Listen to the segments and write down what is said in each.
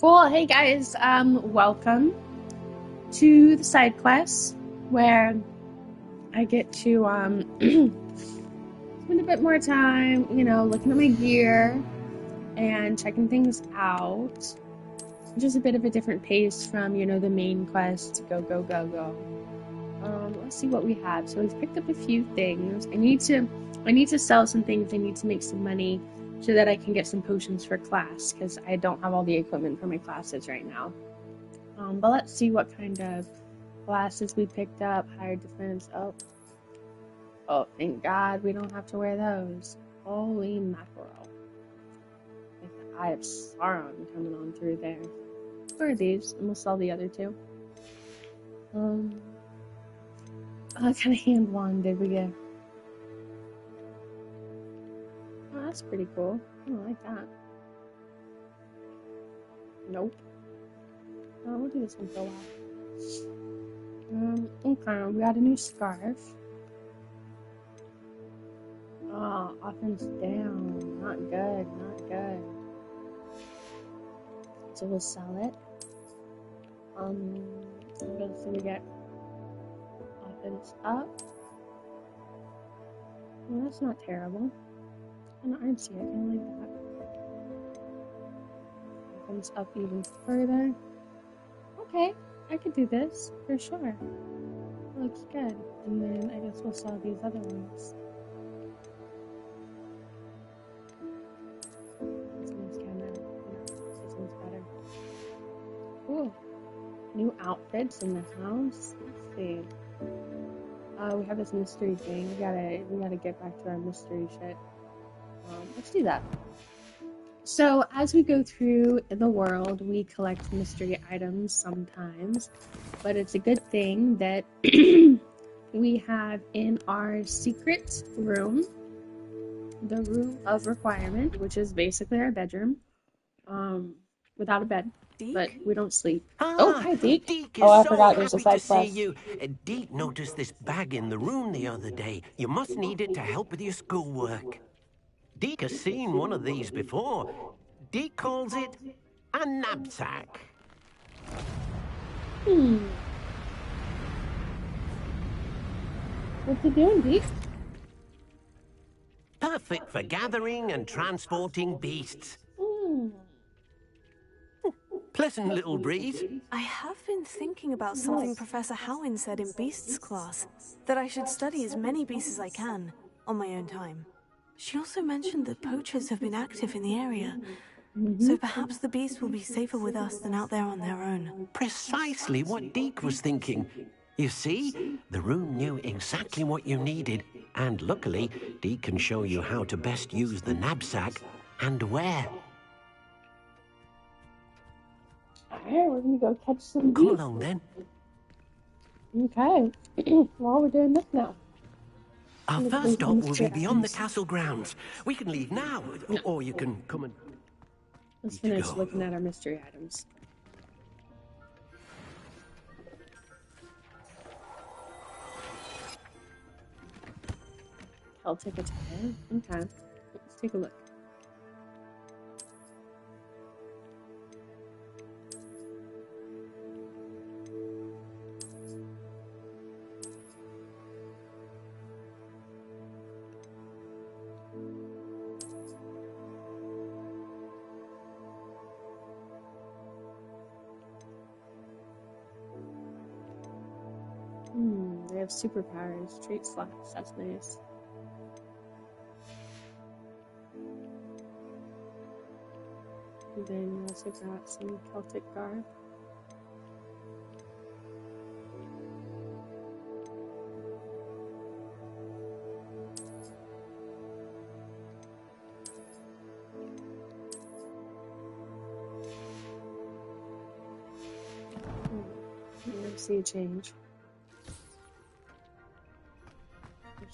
Cool. Hey guys, welcome to the side quests where I get to spend a bit more time, looking at my gear and checking things out. Just a bit of a different pace from, the main quest. Go, go, go, go. Let's see what we have. So we've picked up a few things. I need to sell some things. I need to make some money so that I can get some potions for class, because I don't have all the equipment for my classes right now. But let's see what kind of glasses we picked up. Higher defense. Oh, thank God we don't have to wear those. Holy mackerel. Like the Eye of Sauron coming on through there. Where are these? And we'll sell the other two. What kind of hand wand did we get? Oh, that's pretty cool. I don't like that. Nope. Oh, we'll do this one for a while. Okay, we got a new scarf. Oh, offense down. Not good, not good. So we'll sell it. What else do we get? Offense up. Well, that's not terrible. Kind of artsy, I kind of like that. Offense up even further. Okay, I could do this, for sure. Looks good. And then I guess we'll sell these other ones. This one's kind of, this one's better. Ooh, new outfits in the house. Let's see. We have this mystery thing. We gotta get back to our mystery shit. Let's do that. So as we go through the world, we collect mystery items sometimes, but it's a good thing that we have in our secret room, the room of requirement, which is basically our bedroom, without a bed, but we don't sleep. Oh, hi, Deke. Deke Oh, I so forgot there's a happy side to quest. see you. Deke noticed this bag in the room the other day. You must need it to help with your schoolwork. Deke has seen one of these before. Deke calls it a knapsack. What's it doing, Deke? Perfect for gathering and transporting beasts. Pleasant little breeze. I have been thinking about something Professor Howin said in Beasts class, that I should study as many beasts as I can, on my own time. She also mentioned that poachers have been active in the area, so perhaps the beasts will be safer with us than out there on their own. Precisely what Deke was thinking. You see, the room knew exactly what you needed, and luckily, Deke can show you how to best use the knapsack and where. Alright, we're gonna go catch some Come bees. along then. Okay. Well, we're doing this now. Our first stop will be beyond the castle grounds. We can leave now, or you can come and... Let's finish looking at our mystery items. Celtic attire. Okay. Let's take a look. They have superpowers, trait slots. That's nice. And then we also got some Celtic garb. Let's see a change.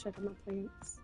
Check out my plates.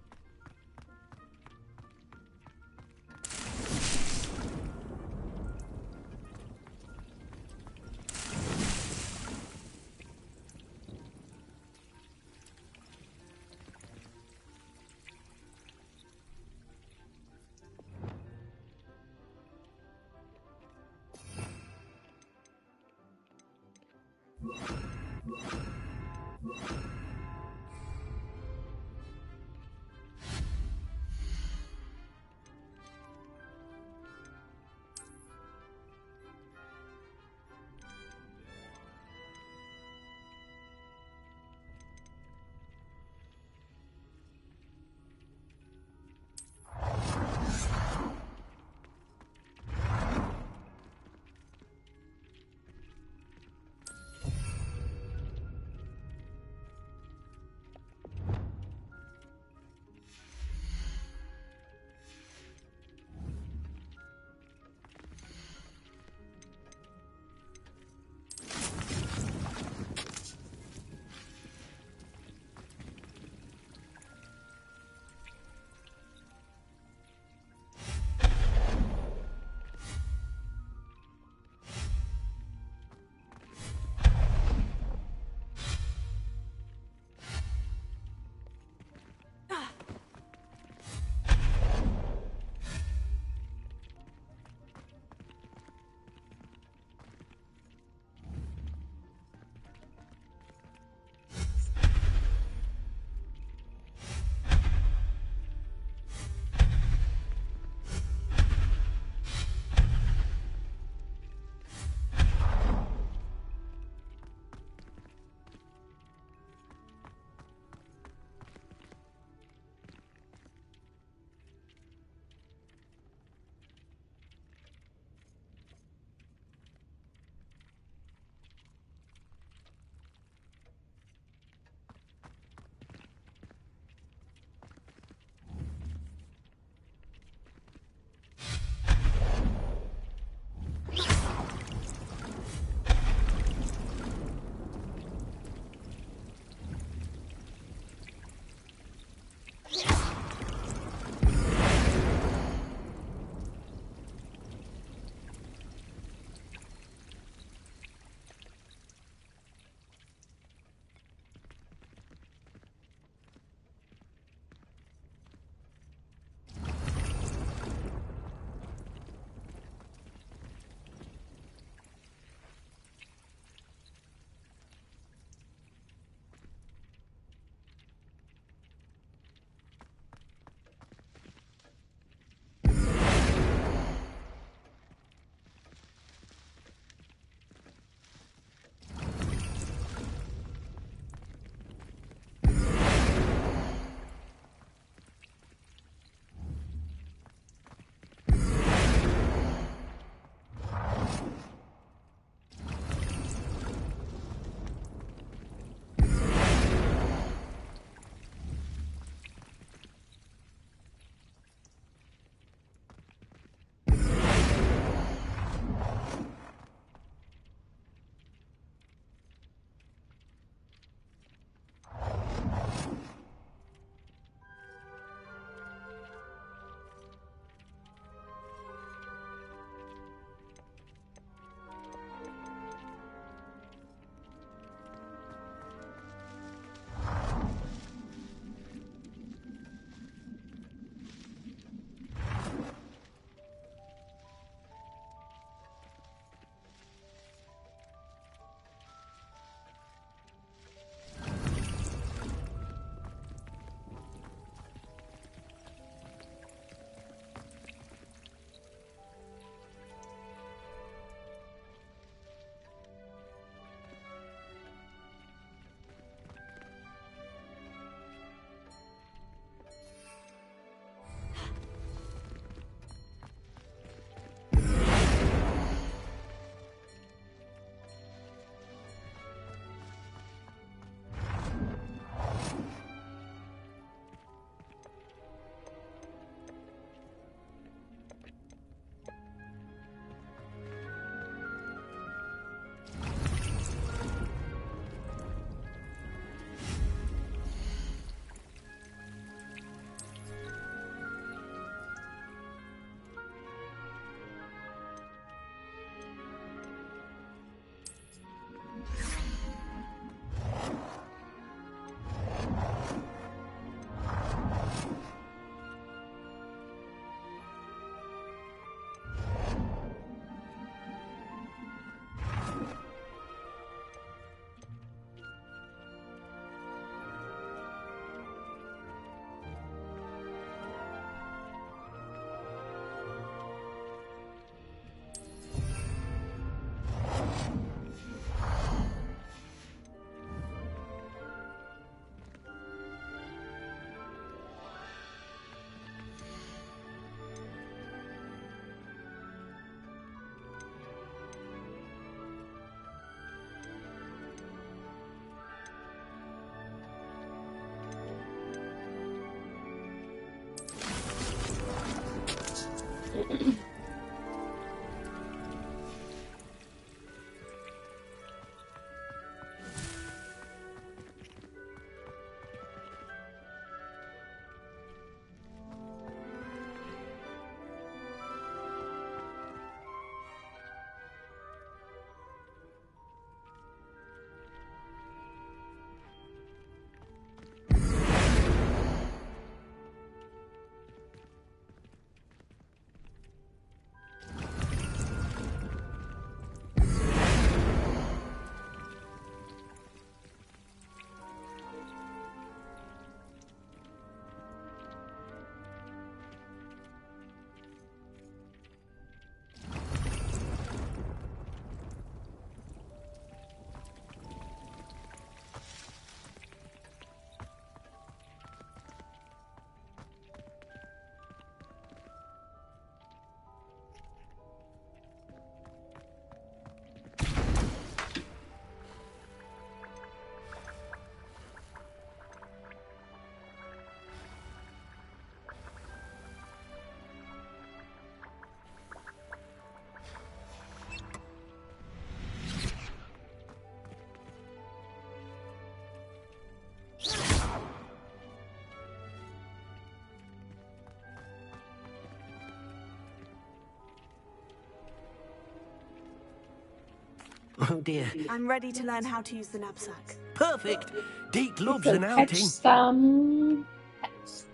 Oh dear. I'm ready to learn how to use the knapsack. Perfect. Deke loves So an catch outing. some pets.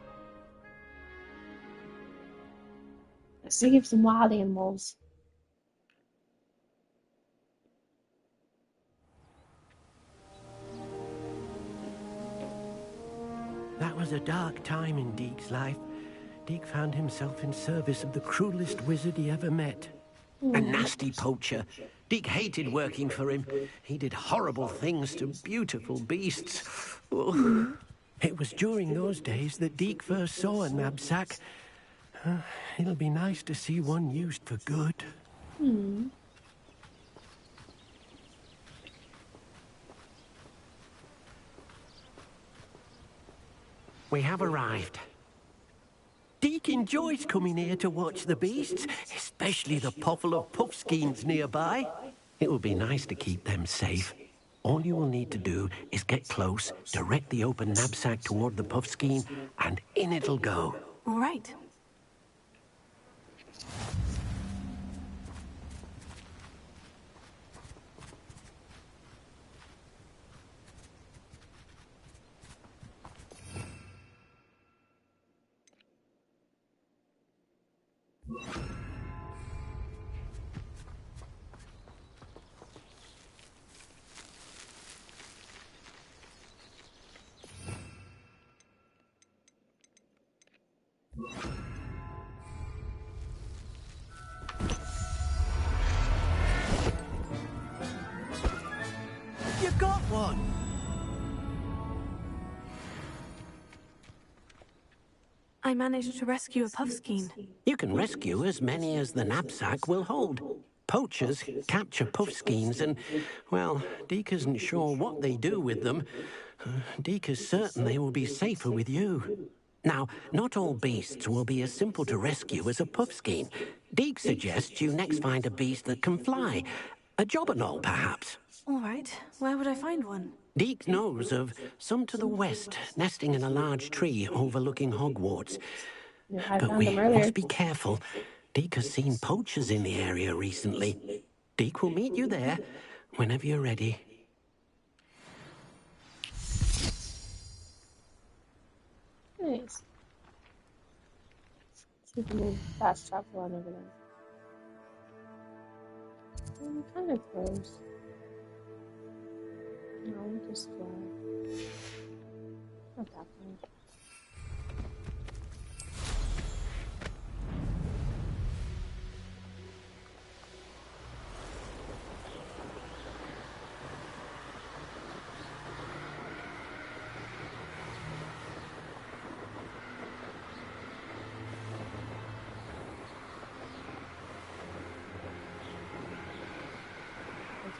Let's save some wild animals. That was a dark time in Deke's life. Deke found himself in service of the cruelest wizard he ever met. A nasty poacher. Deke hated working for him. He did horrible things to beautiful beasts. Oh. It was during those days that Deke first saw a knapsack. It'll be nice to see one used for good. We have arrived. Deke enjoys coming here to watch the beasts, especially the pottle of puffskeins nearby. It will be nice to keep them safe. All you will need to do is get close, direct the open knapsack toward the puffskein, and in it'll go. All right. You got one! I managed to rescue a puffskein. You can rescue as many as the knapsack will hold. Poachers capture puffskeins and, well, Deke isn't sure what they do with them. Deke is certain they will be safer with you. Now, not all beasts will be as simple to rescue as a puffskein. Deke suggests you next find a beast that can fly. A jobberknoll, perhaps. All right. Where would I find one? Deke knows of some to the west, nesting in a large tree overlooking Hogwarts. Yeah, I But found we them earlier. must be careful. Deke has seen poachers in the area recently. Deke will meet you there whenever you're ready. Nice. See if we can move fast travel on over there. I'm kind of close. No, just fly. Not that far.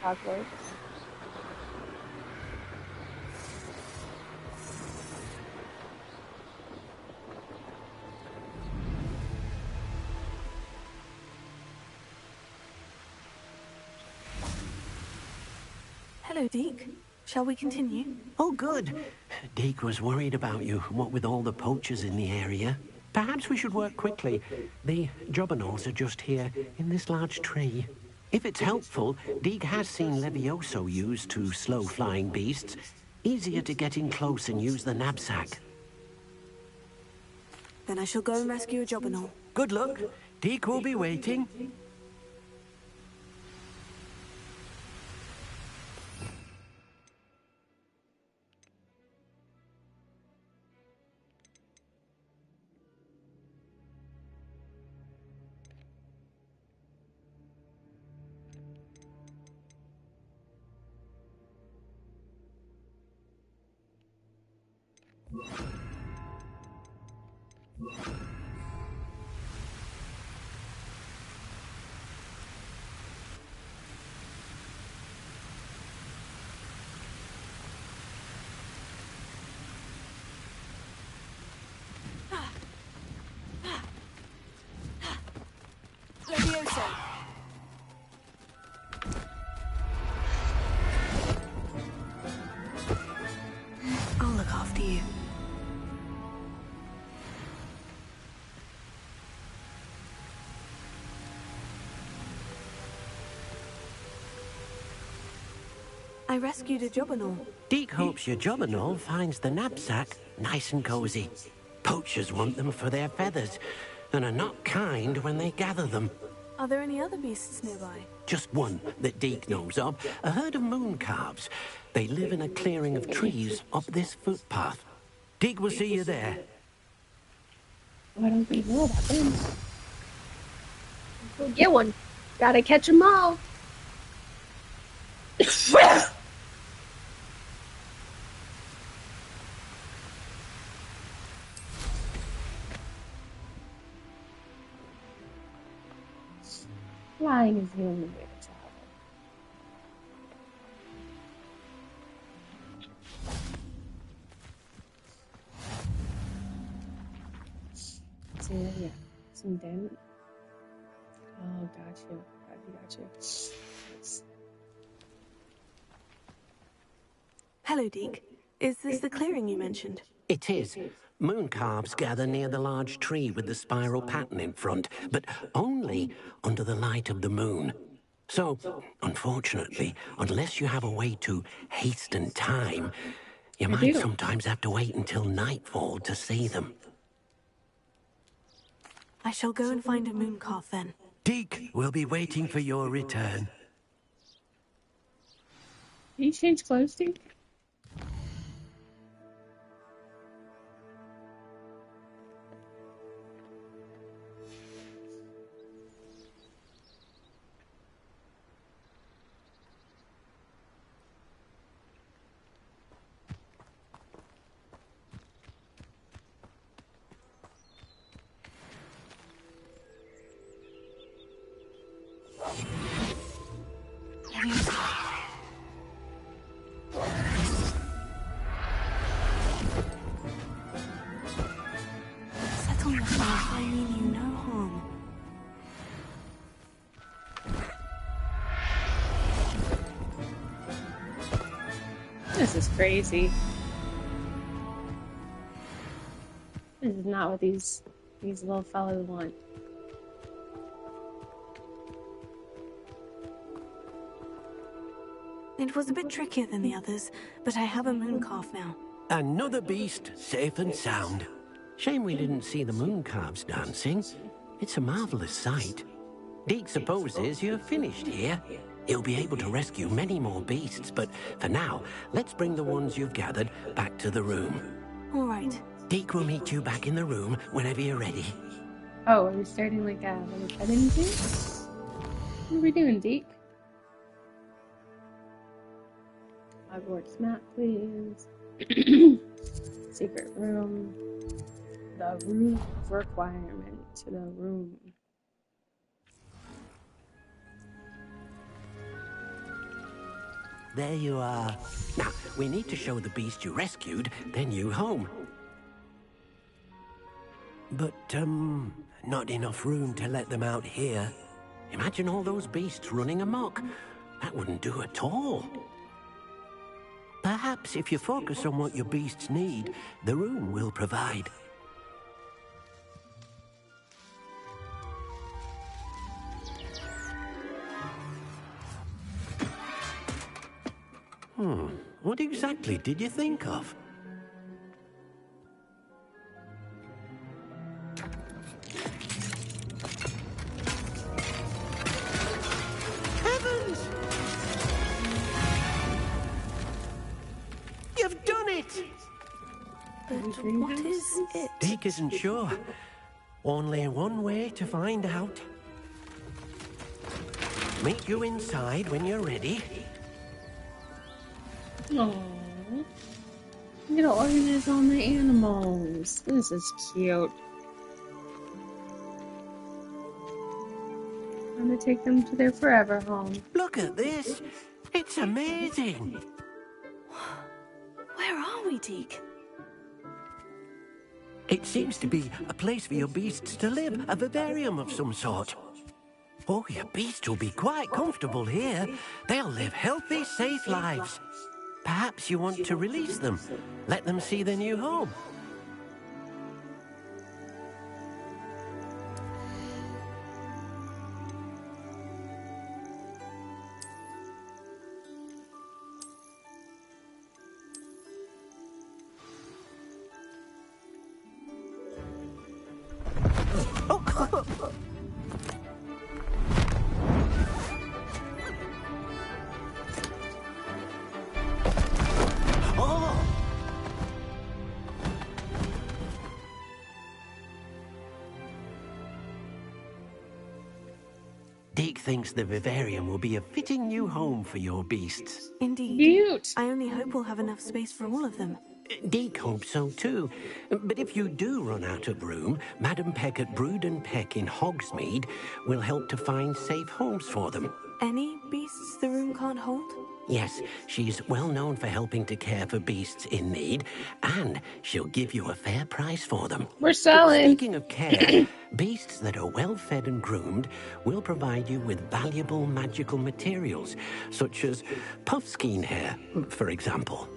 Hogwarts. Hello, Deke. Shall we continue? Oh, good. Deke was worried about you, what with all the poachers in the area. Perhaps we should work quickly. The jobberknolls are just here, in this large tree. If it's helpful, Deke has seen Levioso used to slow flying beasts. Easier to get in close and use the knapsack. Then I shall go and rescue a jobberknoll. Good luck. Deke will be waiting. Levioso! I'll look after you. I rescued a jobberknoll. Deke hopes your jobberknoll finds the knapsack nice and cozy. Poachers want them for their feathers, and are not kind when they gather them. Are there any other beasts nearby? Just one that Deke knows of, a herd of moon calves. They live in a clearing of trees up this footpath. Deke will see you there. I don't think know about them. Go get one. Gotta catch them all. Flying is the only way to travel. So yeah, some damage. Oh, got you. Got you. Nice. Hello, Deke. Is this the clearing you mentioned? It is. Moon calves gather near the large tree with the spiral pattern in front, but only under the light of the moon. So, unfortunately, unless you have a way to hasten time, you might sometimes have to wait until nightfall to see them. I shall go and find a moon calf then. Deke will be waiting for your return. Can you change clothes, Deke? Settle yourself, I mean you no harm. This is crazy. This is not what these little fellas want. It was a bit trickier than the others, but I have a moon calf now. Another beast, safe and sound. Shame we didn't see the moon calves dancing. It's a marvelous sight. Deke supposes you're finished here. He'll be able to rescue many more beasts, but for now, let's bring the ones you've gathered back to the room. All right. Deke will meet you back in the room whenever you're ready. Oh, are we starting like a little petting zoo? What are we doing, Deke? Hogwarts map, please. Secret room. The roof requirement to the room. There you are. Now, we need to show the beast you rescued their new home. But, not enough room to let them out here. Imagine all those beasts running amok. That wouldn't do at all. Perhaps if you focus on what your beasts need, the room will provide. What exactly did you think of? Heavens! You've done it! But what is it? Deke isn't sure. Only one way to find out. Meet you inside when you're ready. Aww. I'm gonna organize all my animals. This is cute. I'm gonna take them to their forever home. Look at this. It's amazing. Where are we, Deke? It seems to be a place for your beasts to live, a vivarium of some sort. Oh, your beasts will be quite comfortable here. They'll live healthy, safe lives. Perhaps you want to release them. Let them see their new home. Deke thinks the vivarium will be a fitting new home for your beasts. Indeed. Cute. I only hope we'll have enough space for all of them. Deke hopes so too. But if you do run out of room, Madam Peck at Brood and Peck in Hogsmeade will help to find safe homes for them. Any beasts the room can't hold? Yes, she's well known for helping to care for beasts in need, and she'll give you a fair price for them. We're selling. Speaking of care, beasts that are well fed and groomed will provide you with valuable magical materials, such as puffskein hair, for example.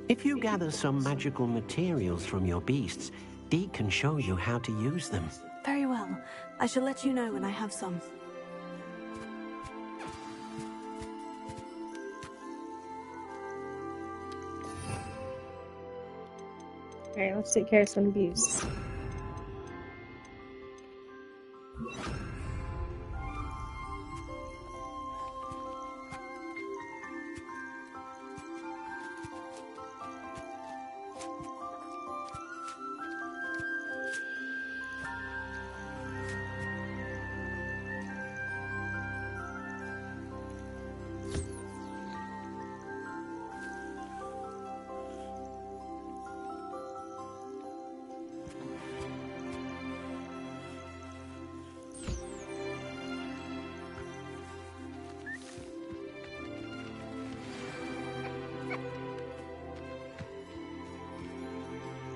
If you gather some magical materials from your beasts, Deke can show you how to use them. Very well. I shall let you know when I have some. Alright, let's take care of some beasts.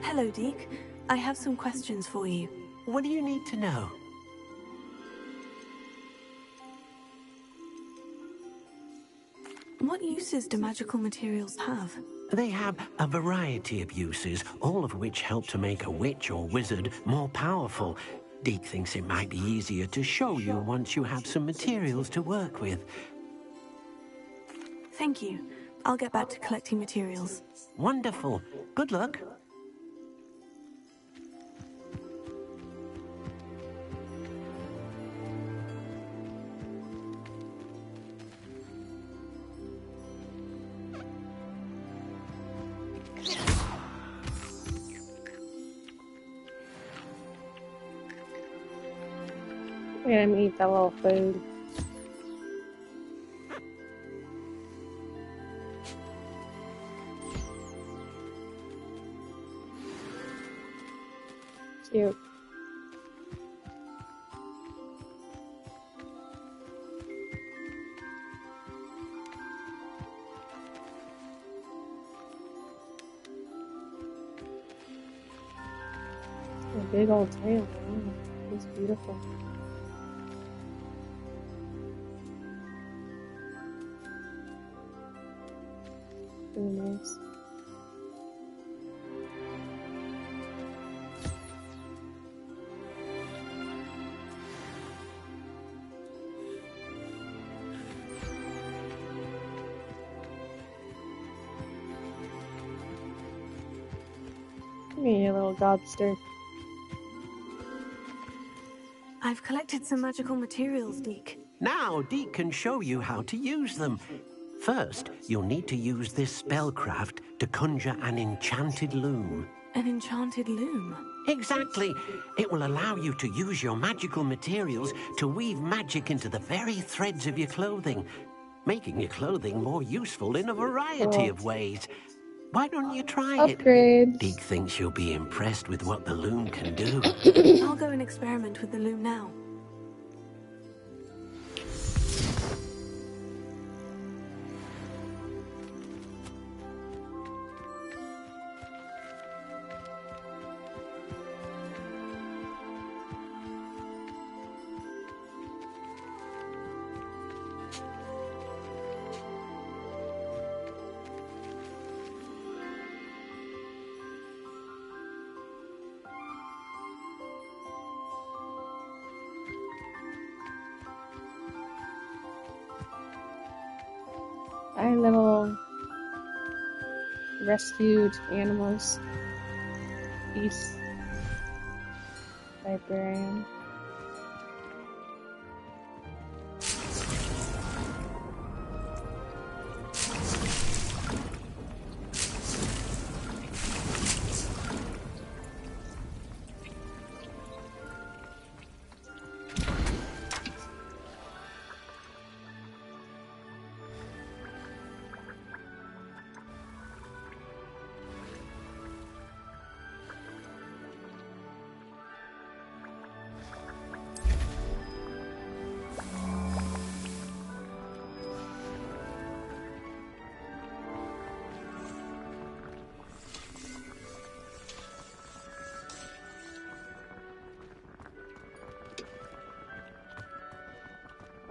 Hello, Deke. I have some questions for you. What do you need to know? What uses do magical materials have? They have a variety of uses, all of which help to make a witch or wizard more powerful. Deke thinks it might be easier to show you once you have some materials to work with. Thank you. I'll get back to collecting materials. Wonderful. Good luck. I'm gonna eat that little food. Cute. A big old tail. Wow. It's beautiful. Really nice. Come here, you little gobster. I've collected some magical materials, Deke. Now, Deke can show you how to use them. First, you'll need to use this spellcraft to conjure an enchanted loom. An enchanted loom? Exactly. It will allow you to use your magical materials to weave magic into the very threads of your clothing, making your clothing more useful in a variety of ways. Why don't you try it? Upgrades. Deke thinks you'll be impressed with what the loom can do. I'll go and experiment with the loom now. Hi, little rescued animals. Beast. Librarian.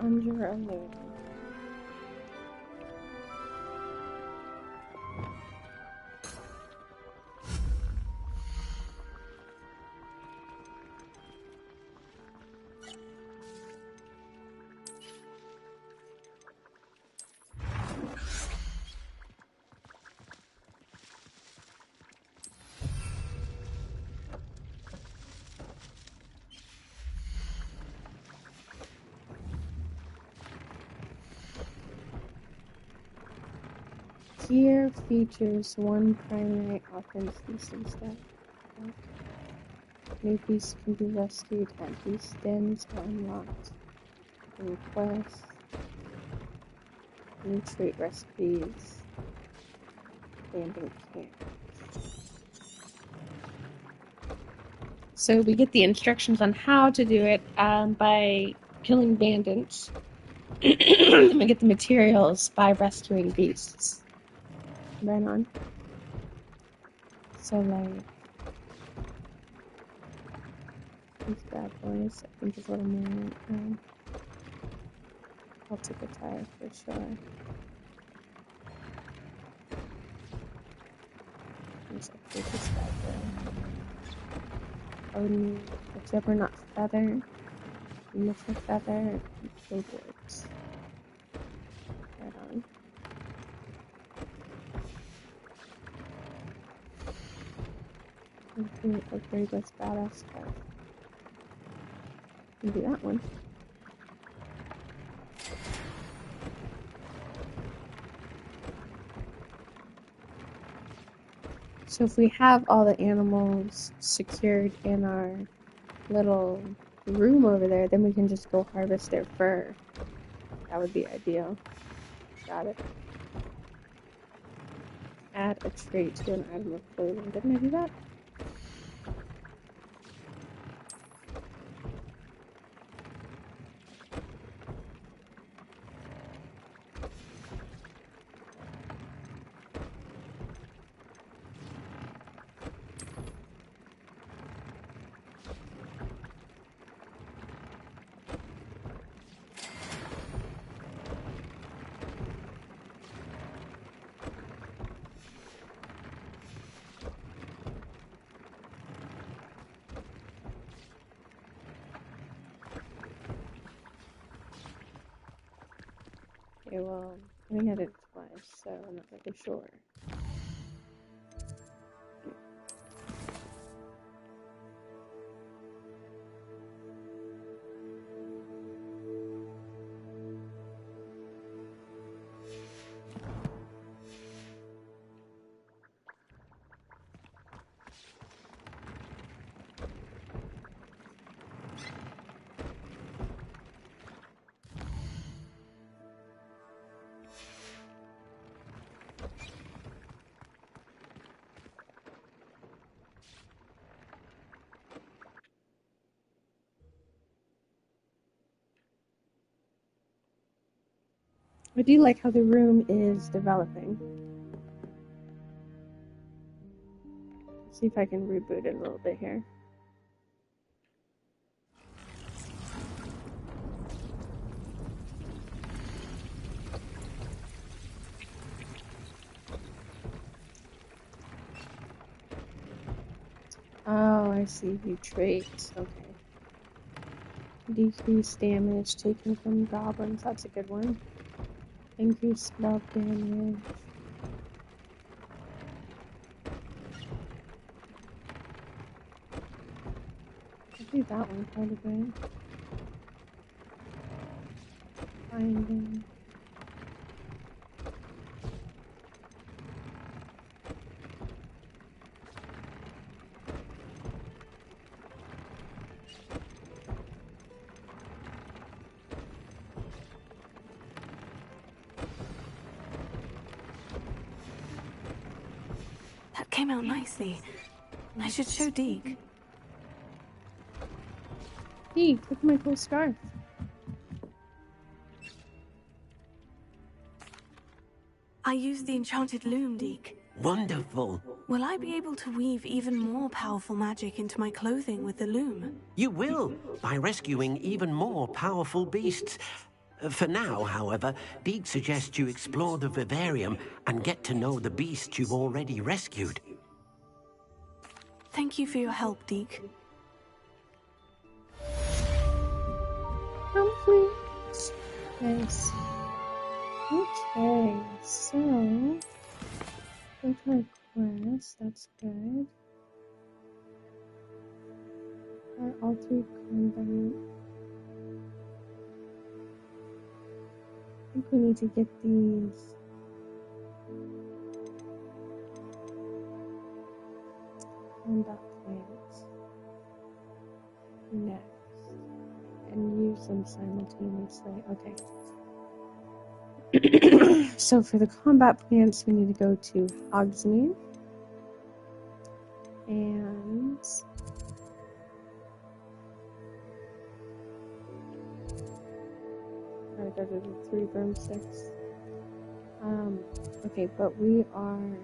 Conjure a loom. Gear features one primary offense beasting step. New beasts can be rescued at beast dens or unlocked. New quests. New trait recipes. Abandoned camp. So we get the instructions on how to do it by killing bandits. And we get the materials by rescuing beasts. Right on. So like these bad boys, I think is what I'm wearing. I'll take a tire for sure. Let's upgrade this guy there. Odin, whichever not feather, initial feather, and billboards. Right on. Okay, upgrade this badass stuff. Can do that one. So if we have all the animals secured in our little room over there, then we can just go harvest their fur. That would be ideal. Got it. Add a trait to an item of clothing. Didn't I do that? Okay, well, I think I did it twice, so I'm not really sure. I do like how the room is developing. Let's see if I can reboot it a little bit here. Oh, I see. View traits. Okay. Decrease damage taken from goblins. That's a good one. Increase spell damage. I do that one quite a bit. Finding. That came out nicely. I should show Deke. Hey, look at my cool scarf. I used the enchanted loom, Deke. Wonderful. Will I be able to weave even more powerful magic into my clothing with the loom? You will, by rescuing even more powerful beasts. For now, however, Deke suggests you explore the vivarium and get to know the beasts you've already rescued. Thank you for your help, Deke. Complete. Nice. Okay, so go to our quest. That's good. All three combat. I think we need to get these. Combat plants next. And use them simultaneously. Okay. So for the combat plants, we need to go to Hogsmeade. And I go to the 3 broomsticks. Okay, but we are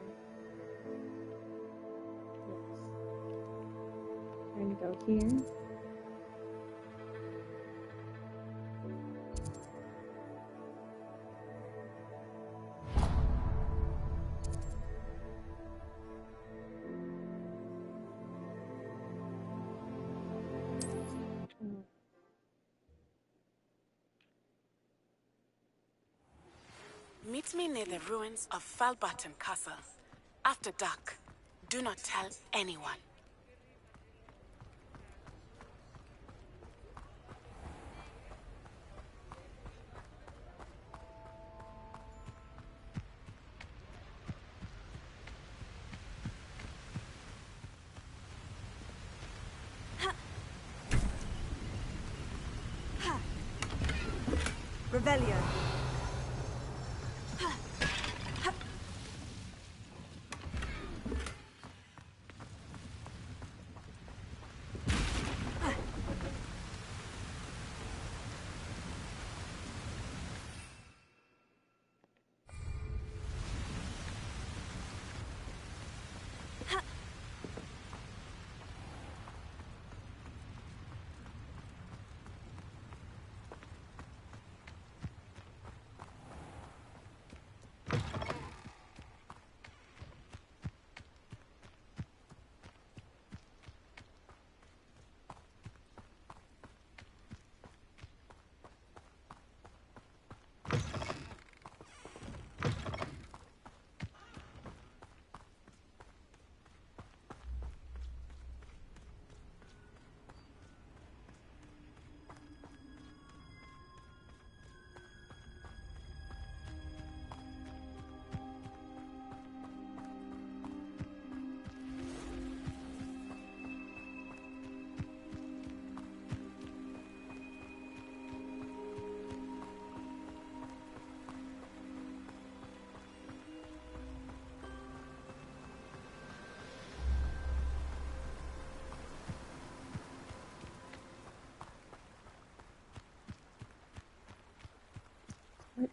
going to go here. Meet me near the ruins of Falbarton Castle. After dark. Do not tell anyone. Revelio.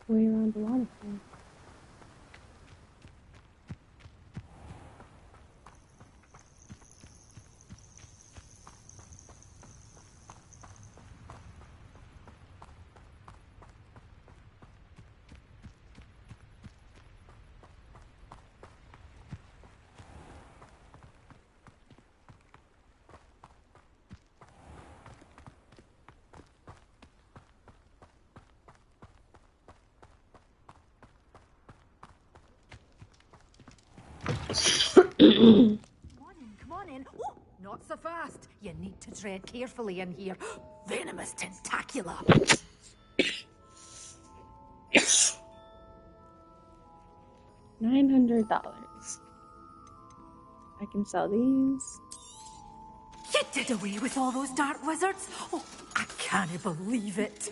way around the waterfall. Come on in. Oh, not so fast. You need to tread carefully in here. Venomous tentacula. $900. I can sell these. You did away with all those dark wizards? Oh, I can't believe it.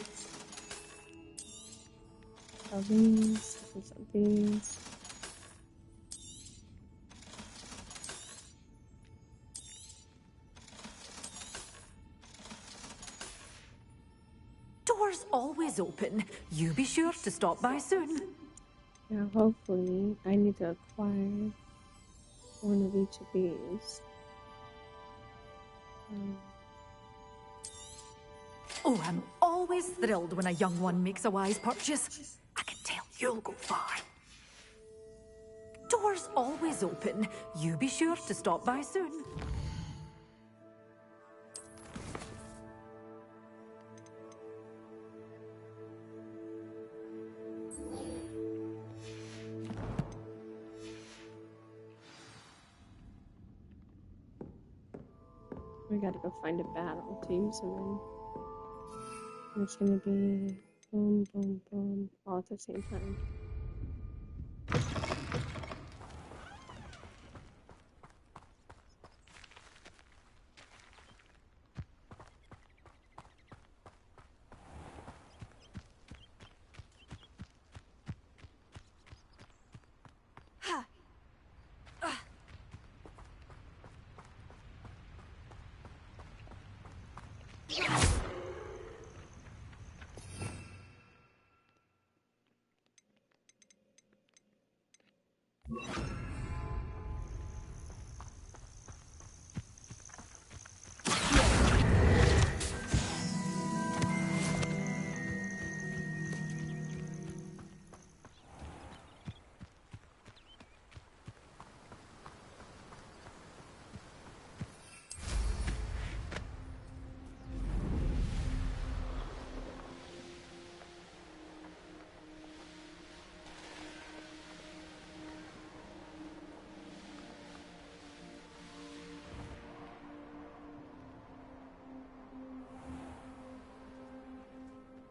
Sell these. I can sell these. Doors always open. You be sure to stop by soon. Now, hopefully, I need to acquire one of each of these. Oh, I'm always thrilled when a young one makes a wise purchase. I can tell you'll go far. Doors always open. You be sure to stop by soon. We gotta go find a battle too, so then it's gonna be boom, boom, boom, all at the same time.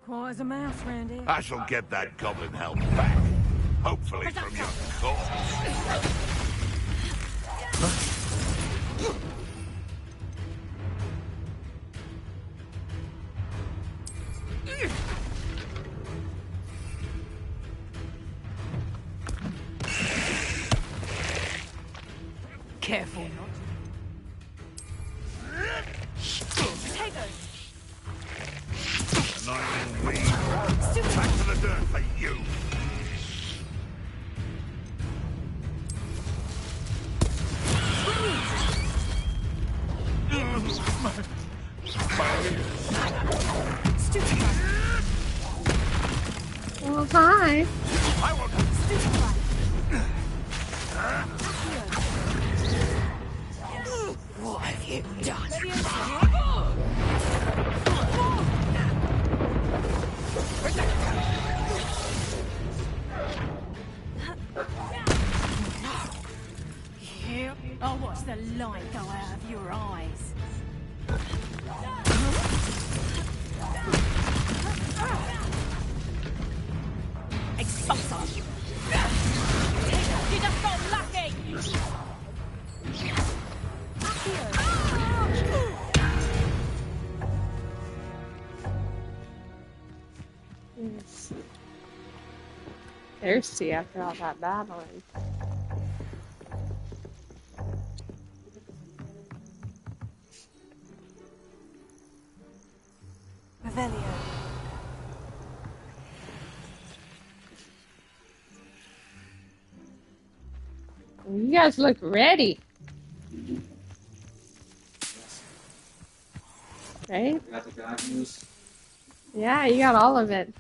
Quiet as a mouse, Randy. I shall get that goblin help back. Hopefully from your corpse. Careful not. Annoying weed. Back to the dirt for you. Well, hi. I will. What have you done? I'll watch the light go out of your eyes. Expulsor! You just got lucky! Yes. Thirsty after all that battling. Revelio. You guys look ready. Right? Yeah, you got all of it.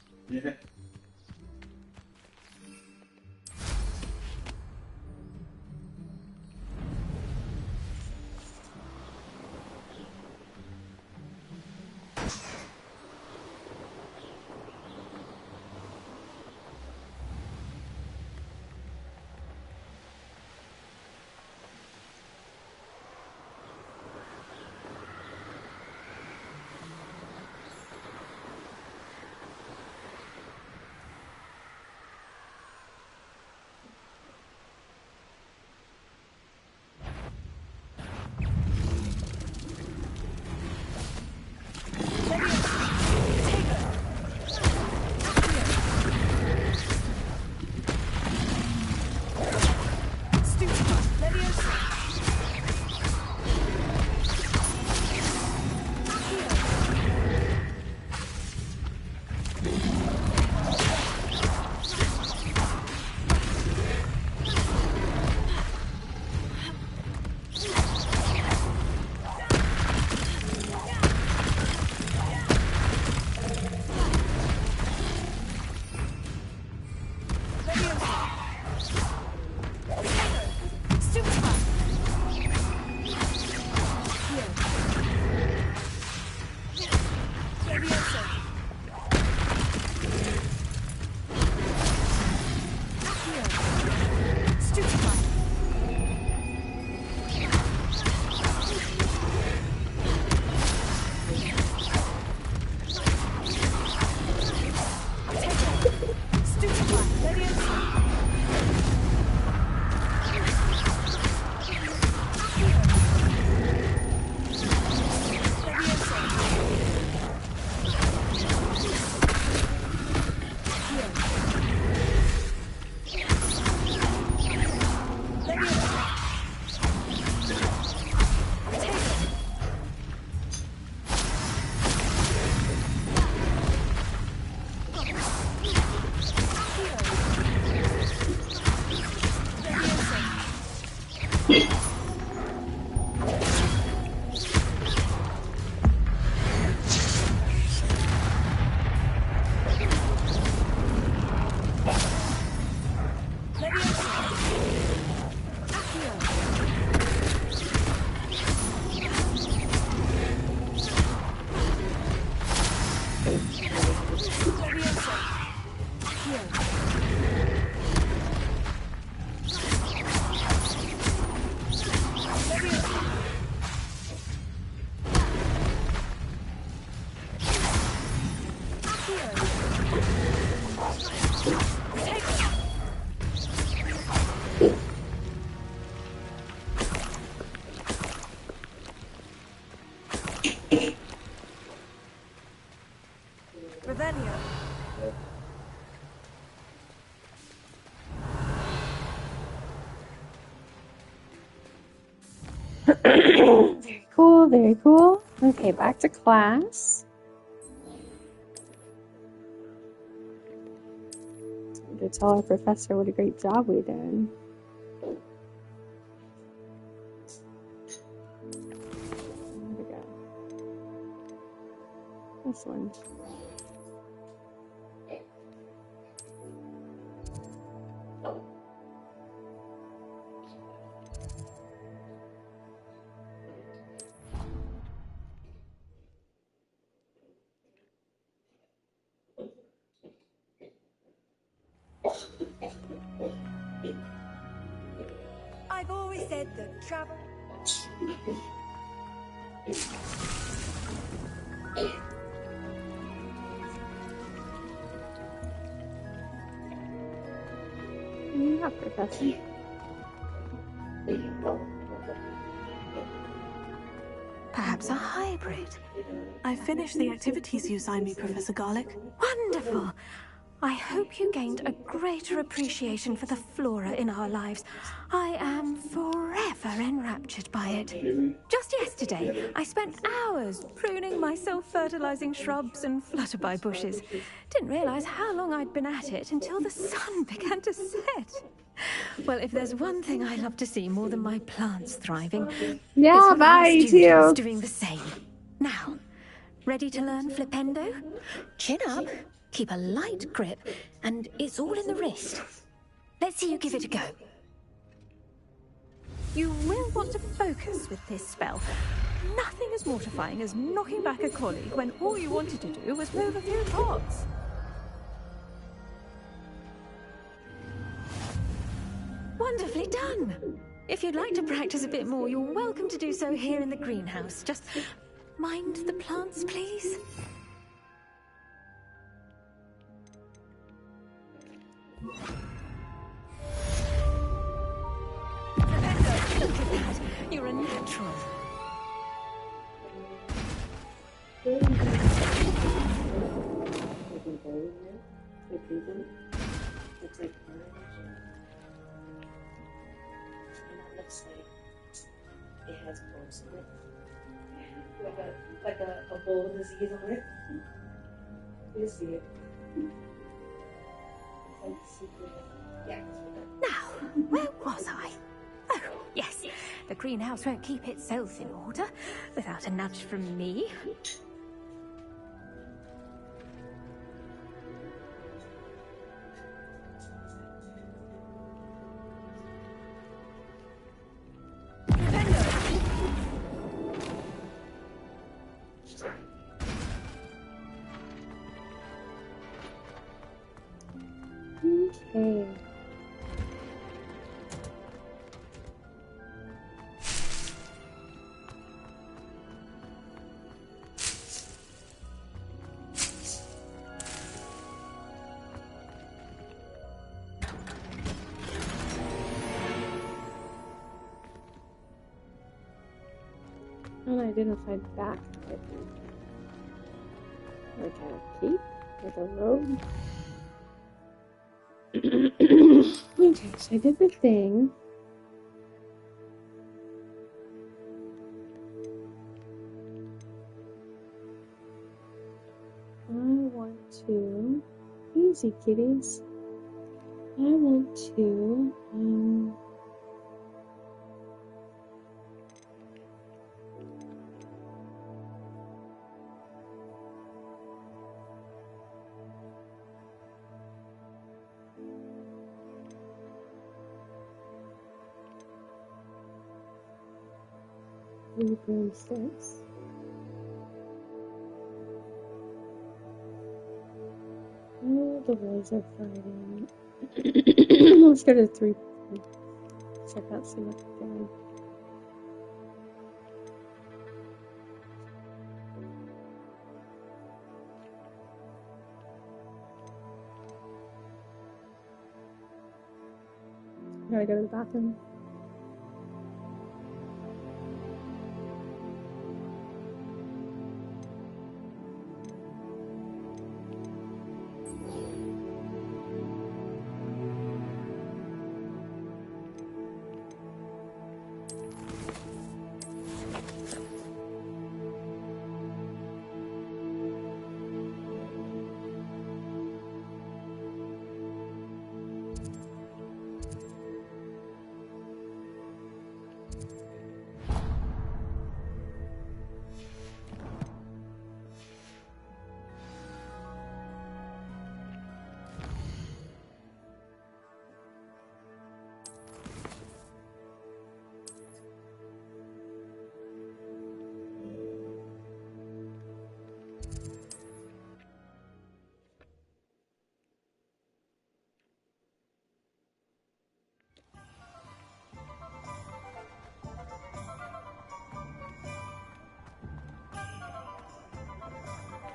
Revelio. Very cool, very cool. Okay, back to class. To tell our professor what a great job we did. There we go. This one. I've always said that travel. Yeah, Professor. Perhaps a hybrid. I finished the activities you assigned me, Professor Garlic. Wonderful! I hope you gained a greater appreciation for the flora in our lives. I am forever enraptured by it. Just yesterday, I spent hours pruning my self-fertilizing shrubs and flutterby bushes. Didn't realize how long I'd been at it until the sun began to set. Well, if there's one thing I love to see more than my plants thriving, Yeah, it's when bye, our you students too. doing the same. Now, ready to learn Flipendo? Chin up, keep a light grip, and it's all in the wrist. Let's see you give it a go. You will want to focus with this spell. Nothing as mortifying as knocking back a colleague when all you wanted to do was move a few pots. Wonderfully done! If you'd like to practice a bit more, you're welcome to do so here in the greenhouse. Just mind the plants, please. Look at that! You're a natural. It has bumps in it. Like a bowl disease on it. You see it. It's like super. Yeah. Now, where was I? Oh, yes. The greenhouse won't keep itself in order without a nudge from me. Okay. Unidentified back. Like a cape? Like a robe? Okay, so I did the thing. I want to... Easy, kitties. I want to... Room 6. Oh, the boys are fighting. Let's go to 3. Check out, see what they're doing. Gotta go to the bathroom.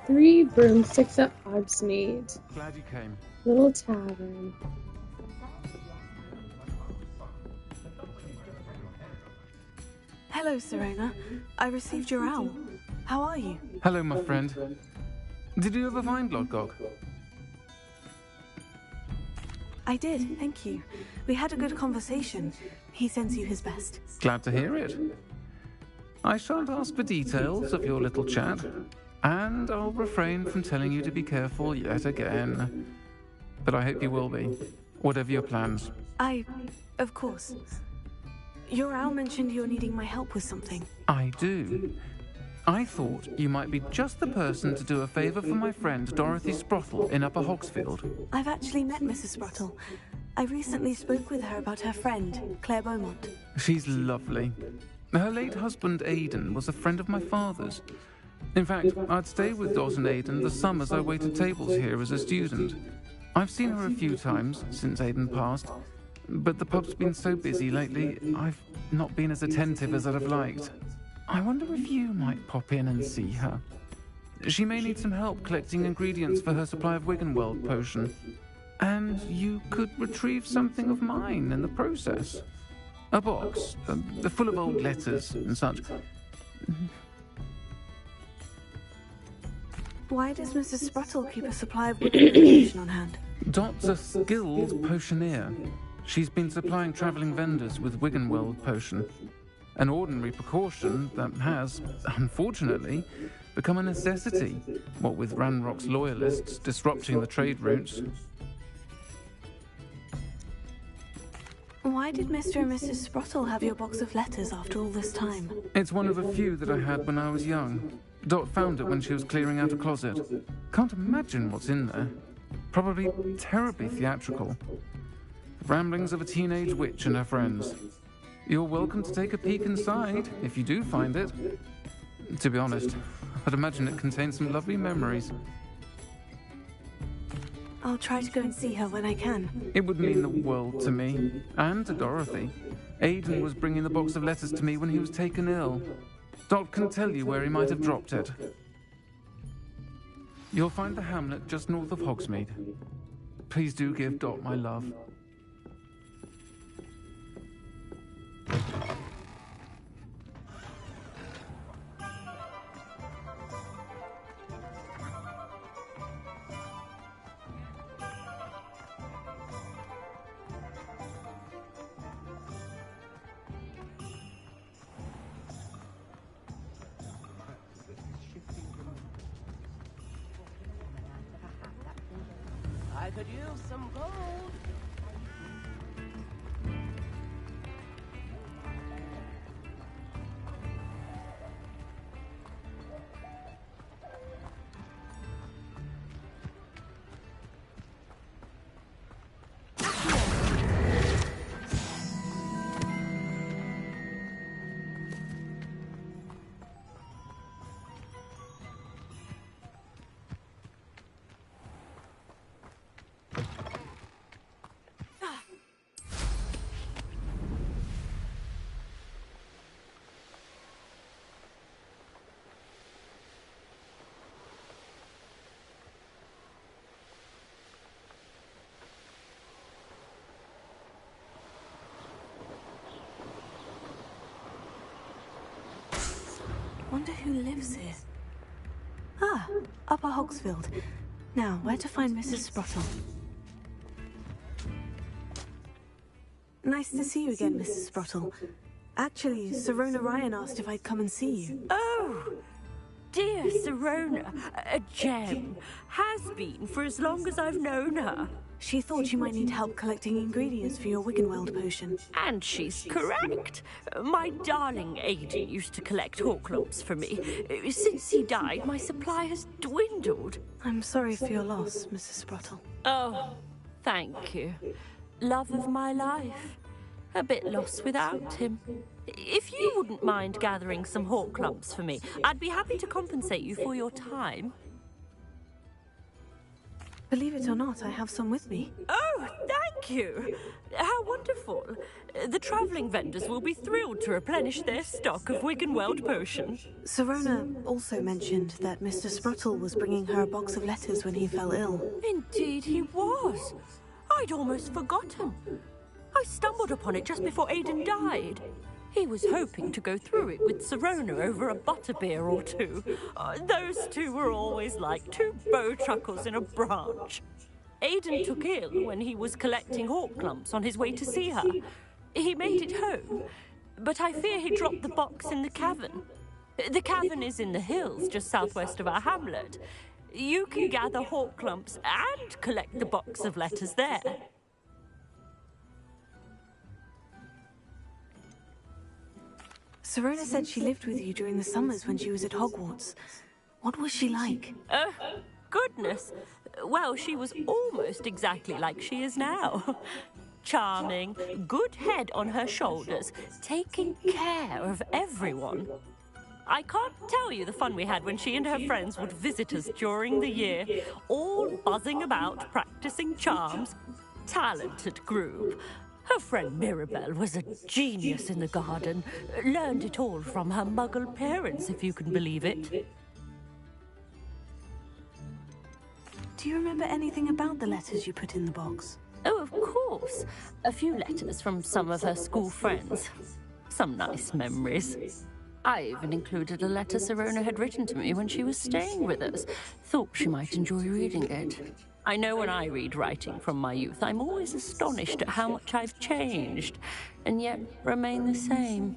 Three broomsticks at Hogsmeade. Glad you came. Little tavern. Hello, Serena. I received your owl. How are you? Hello, my friend. Did you ever find Lodgok? I did, thank you. We had a good conversation. He sends you his best. Glad to hear it. I shan't ask for details of your little chat, and I'll refrain from telling you to be careful yet again. But I hope you will be, whatever your plans. Of course. Your owl mentioned you're needing my help with something. I do. I thought you might be just the person to do a favor for my friend Dorothy Sprottle in Upper Hogsfield. I've actually met Mrs. Sprottle. I recently spoke with her about her friend, Claire Beaumont. She's lovely. Her late husband Aidan was a friend of my father's. In fact, I'd stay with Dot and Aidan the summers I waited tables here as a student. I've seen her a few times since Aidan passed, but the pub's been so busy lately, I've not been as attentive as I'd have liked. I wonder if you might pop in and see her. She may need some help collecting ingredients for her supply of Wiggenweld potion. And you could retrieve something of mine in the process. A box, full of old letters and such. Why does Mrs. Sprottle keep a supply of Wiggenweld potion on hand? Dot's a skilled potioneer. She's been supplying travelling vendors with Wiggenweld potion. An ordinary precaution that has, unfortunately, become a necessity, what with Ranrock's loyalists disrupting the trade routes. Why did Mr. and Mrs. Sprottle have your box of letters after all this time? It's one of a few that I had when I was young. Dot found it when she was clearing out a closet. Can't imagine what's in there. Probably terribly theatrical. The ramblings of a teenage witch and her friends. You're welcome to take a peek inside, if you do find it. To be honest, I'd imagine it contains some lovely memories. I'll try to go and see her when I can. It would mean the world to me, and to Dorothy. Aidan was bringing the box of letters to me when he was taken ill. Dot can tell you where he might have dropped it. You'll find the hamlet just north of Hogsmeade. Please do give Dot my love. I could use some gold. Wonder who lives here. Ah, Upper Hogsfield. Now, where to find Mrs. Sprottle? Nice to see you again, Mrs. Sprottle. Actually, Sirona Ryan asked if I'd come and see you. Oh, dear Sirona, a gem. Has been for as long as I've known her. She thought you might need help collecting ingredients for your Wiggenweld potion. And she's correct. My darling Aidan used to collect Horklumps for me. Since he died, my supply has dwindled. I'm sorry for your loss, Mrs. Sprottle. Oh, thank you. Love of my life. A bit lost without him. If you wouldn't mind gathering some Horklumps for me, I'd be happy to compensate you for your time. Believe it or not, I have some with me. Oh, thank you. How wonderful. The travelling vendors will be thrilled to replenish their stock of Wiggenweld potion. Sirona also mentioned that Mr. Sprottle was bringing her a box of letters when he fell ill. Indeed he was. I'd almost forgotten. I stumbled upon it just before Aidan died. He was hoping to go through it with Sirona over a butterbeer or two. Those two were always like two bowtruckles in a branch. Aidan took ill when he was collecting Horklumps on his way to see her. He made it home, but I fear he dropped the box in the cavern. The cavern is in the hills just southwest of our hamlet. You can gather Horklumps and collect the box of letters there. Serona said she lived with you during the summers when she was at Hogwarts. What was she like? Oh, goodness. Well, she was almost exactly like she is now. Charming, good head on her shoulders, taking care of everyone. I can't tell you the fun we had when she and her friends would visit us during the year, all buzzing about, practicing charms. Talented group. Her friend Mirabelle was a genius in the garden. Learned it all from her muggle parents, if you can believe it. Do you remember anything about the letters you put in the box? Oh, of course. A few letters from some of her school friends. Some nice memories. I even included a letter Serona had written to me when she was staying with us. Thought she might enjoy reading it. I know when I read writing from my youth, I'm always astonished at how much I've changed, and yet remain the same.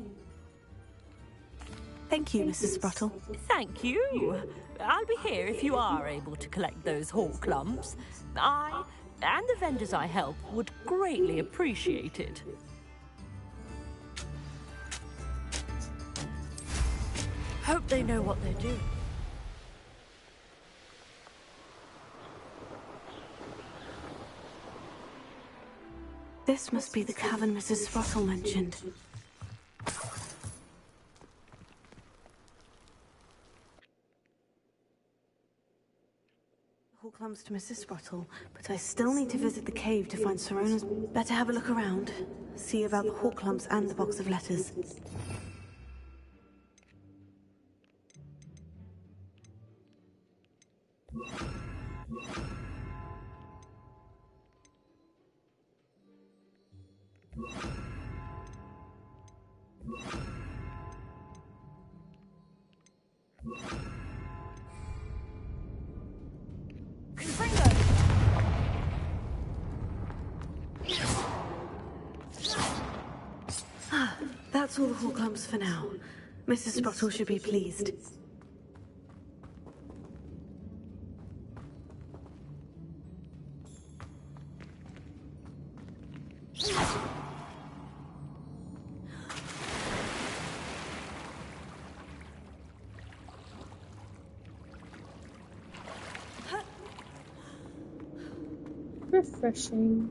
Thank you, Mrs. Spruttle. Thank you. I'll be here if you are able to collect those Horklumps. I, and the vendors I help, would greatly appreciate it. Hope they know what they're doing. This must be the cavern Mrs. Spruttle mentioned. Horklumps to Mrs. Spruttle, but I still need to visit the cave to find Serona's... Better have a look around. See about the Horklumps and the box of letters. That's all the Horklumps for now. Mrs. Spruttle should be pleased. Refreshing.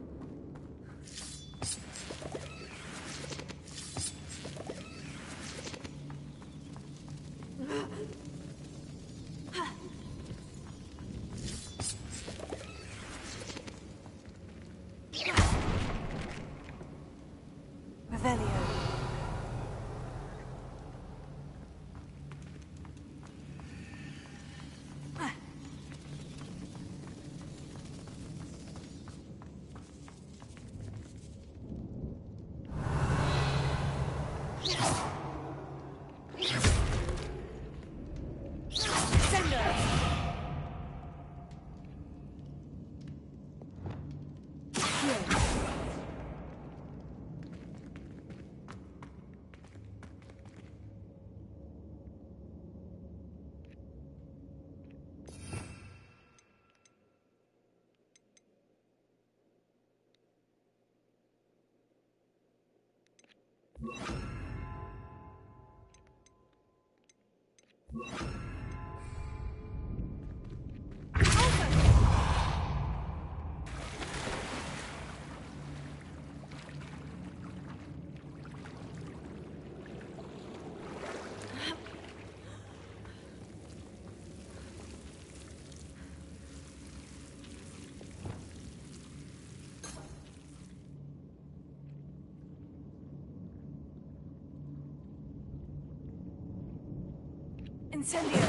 Incendio!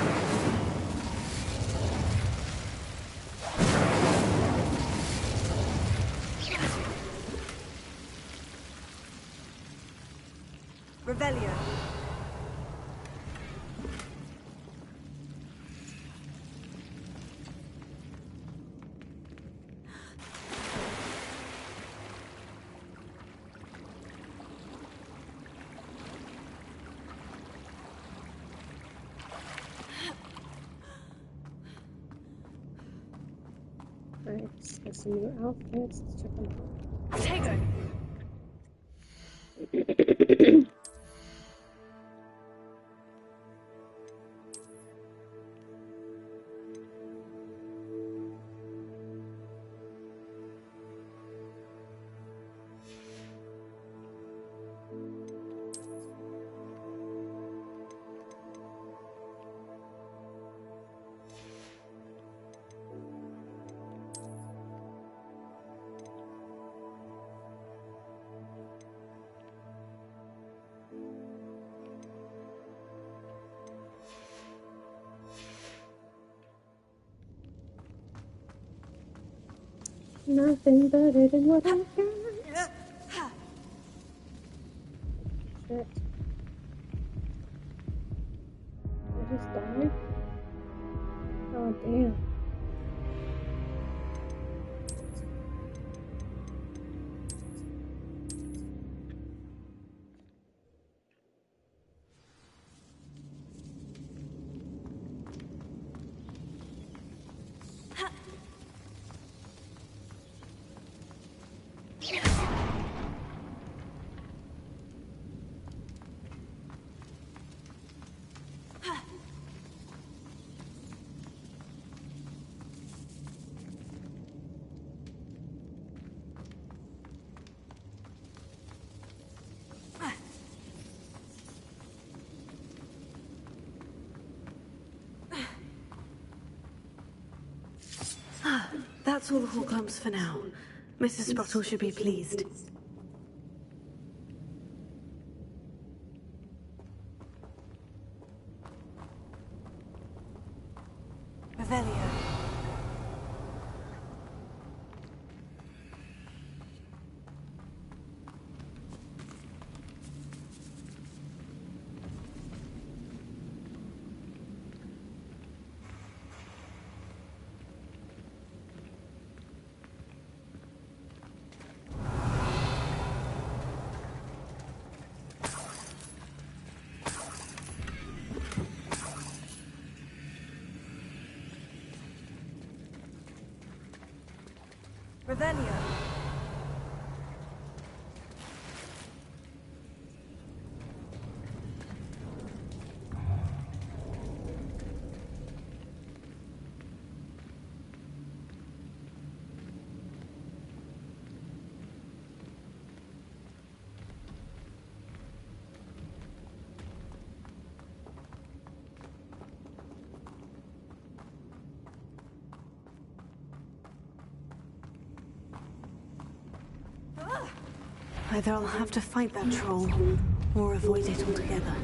Revelio. Alright, so some new outfits. Let's check them out. Tego! Nothing better than what I got. Shit. I just died? Oh, damn. That's all the Hawklumps for now. Mrs. Sprottle should be pleased. Revelio. Revelio. Either I'll have to fight that troll, or avoid it altogether.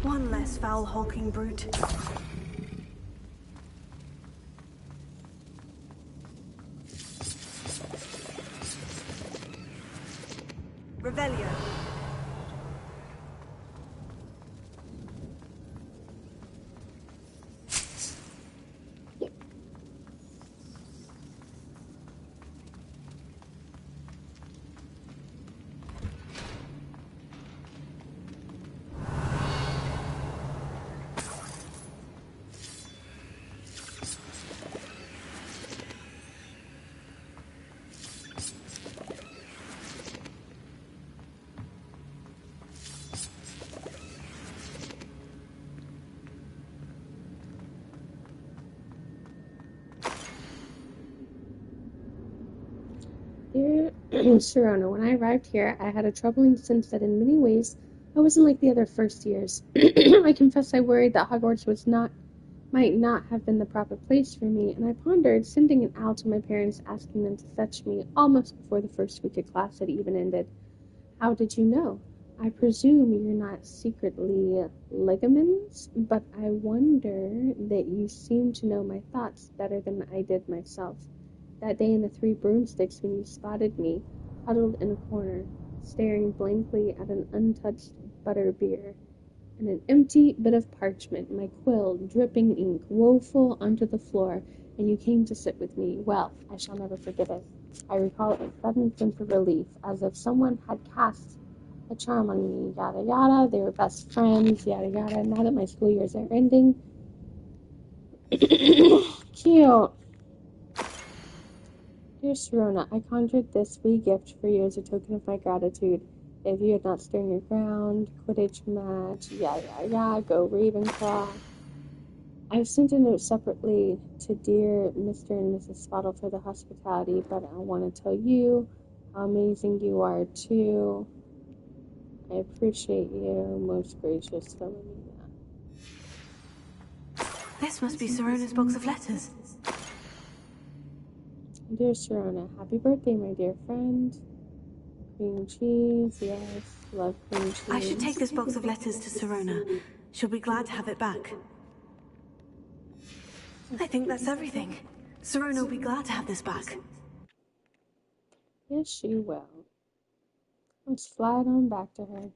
One less foul hulking brute. Revelio. Dear Sharona, when I arrived here, I had a troubling sense that in many ways I wasn't like the other first years. I confess I worried that Hogwarts might not have been the proper place for me, and I pondered sending an owl to my parents asking them to fetch me almost before the first week of class had even ended. How did you know? I presume you're not secretly ligaments, but I wonder that you seem to know my thoughts better than I did myself. That day in the Three Broomsticks when you spotted me, huddled in a corner, staring blankly at an untouched butter beer, and an empty bit of parchment, my quill dripping ink, woeful onto the floor, and you came to sit with me. Well, I shall never forget it. I recall a sudden sense of relief, as if someone had cast a charm on me, yada yada. They were best friends, yada yada. Now that my school years are ending. Cute. Dear Sharona, I conjured this wee gift for you as a token of my gratitude. If you had not stood your ground, Quidditch match, yada, go Ravenclaw. I've sent a note separately to dear Mr. and Mrs. Spottle for the hospitality, but I want to tell you how amazing you are, too. I appreciate you, most gracious Philomena. This must be Sirona's box of letters. Dear Sharona, happy birthday, my dear friend. Cream cheese, yes, love cream cheese. I should take this box of letters to Sirona. She'll be glad to have it back. I think that's everything. Sirona will be glad to have this back. Yes, she will. Let's fly it on back to her.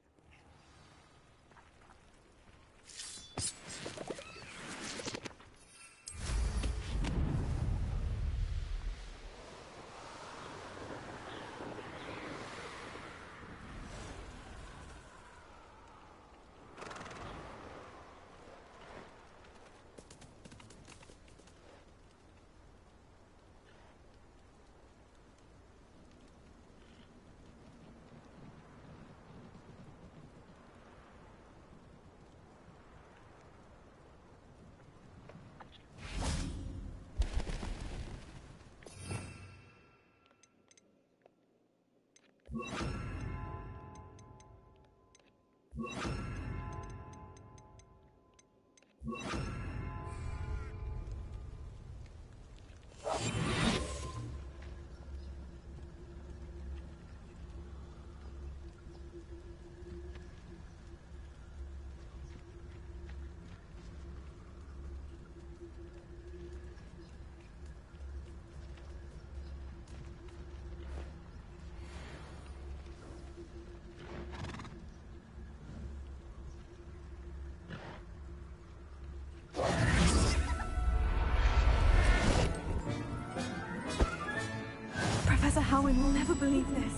Professor Howin will never believe this.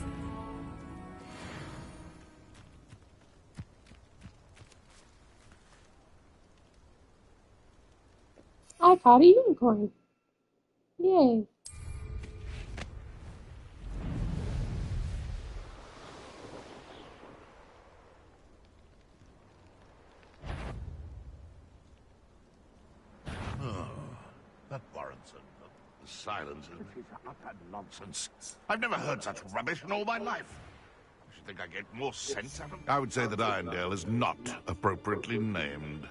I caught a unicorn. Yay. That warrants the silence. It is utter nonsense. I've never heard such rubbish in all my life. I should think I get more sense out of it. I would say that Irondale is not appropriately named.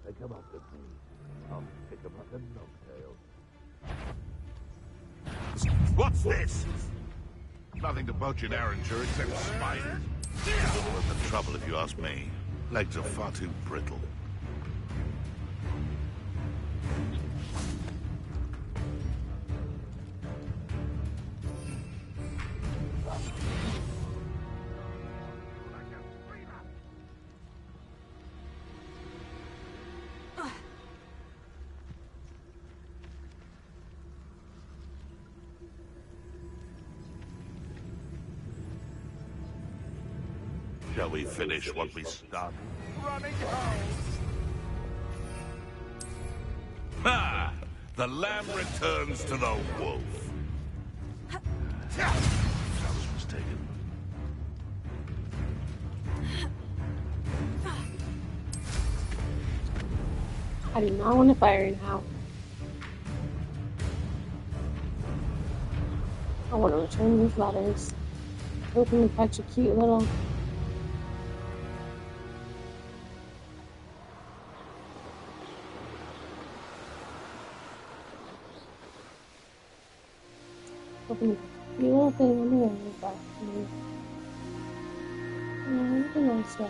They come up with me. I'll pick them up and knocktails. What's this? Nothing to poach in Arrowshire except spiders. All in the trouble, if you ask me. Legs are far too brittle. Shall we finish what we started? Running home! Ha! The lamb returns to the wolf. I was mistaken. I do not want to fire now. I want to return these letters. Hoping to catch a cute little... Hoping to catch a cute little thing on the way, but... it's a nice day.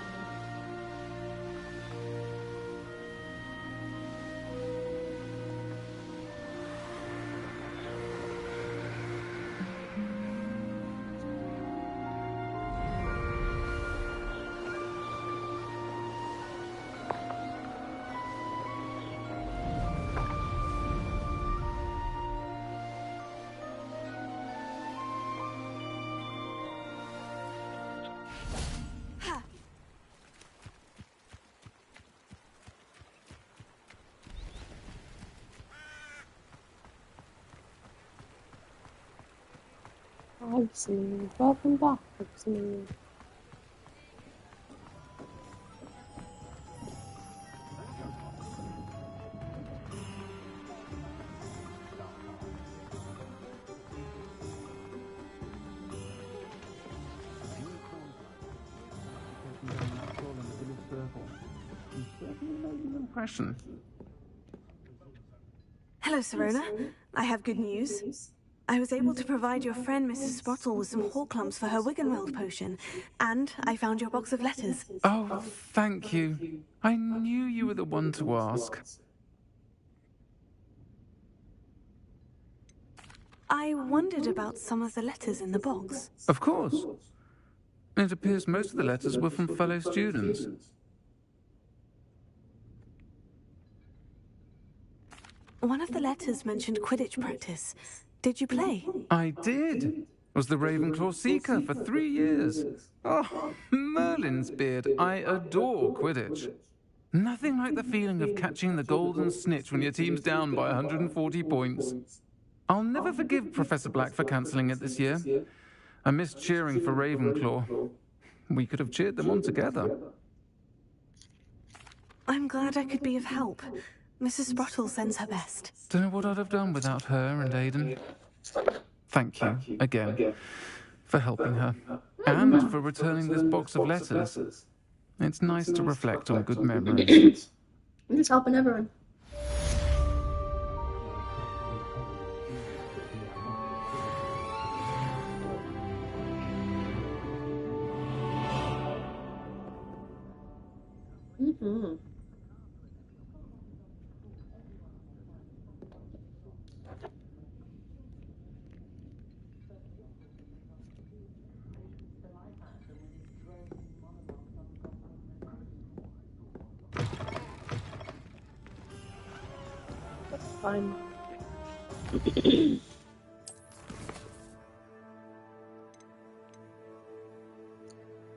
Hogsmeade. Welcome back, Hogsmeade. Impression. Hello, Sirona. I have good news. I was able to provide your friend Mrs. Sprottle with some Horklums for her Wiggenweld potion, and I found your box of letters. Oh, thank you. I knew you were the one to ask. I wondered about some of the letters in the box. Of course. It appears most of the letters were from fellow students. One of the letters mentioned Quidditch practice. Did you play? I did. Was the Ravenclaw Seeker for 3 years. Oh, Merlin's beard. I adore Quidditch. Nothing like the feeling of catching the golden snitch when your team's down by 140 points. I'll never forgive Professor Black for cancelling it this year. I missed cheering for Ravenclaw. We could have cheered them on together. I'm glad I could be of help. Mrs. Sprottle sends her best. Don't know what I'd have done without her and Aidan. Thank you, again, for helping her. And for returning this box of letters. It's nice to reflect on good memories. I'm just helping everyone. Mm-hmm. That's fine.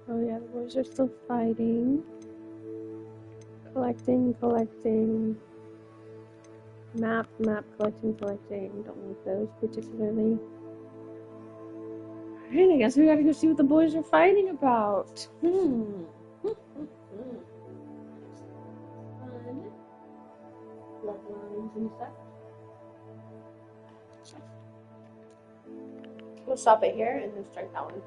Oh yeah, the boys are still fighting. Collecting. Map, collecting. Don't like those particularly. Alright, I guess we gotta go see what the boys are fighting about. Fun. Bloodlines and stuff. We'll stop it here and then strike that one.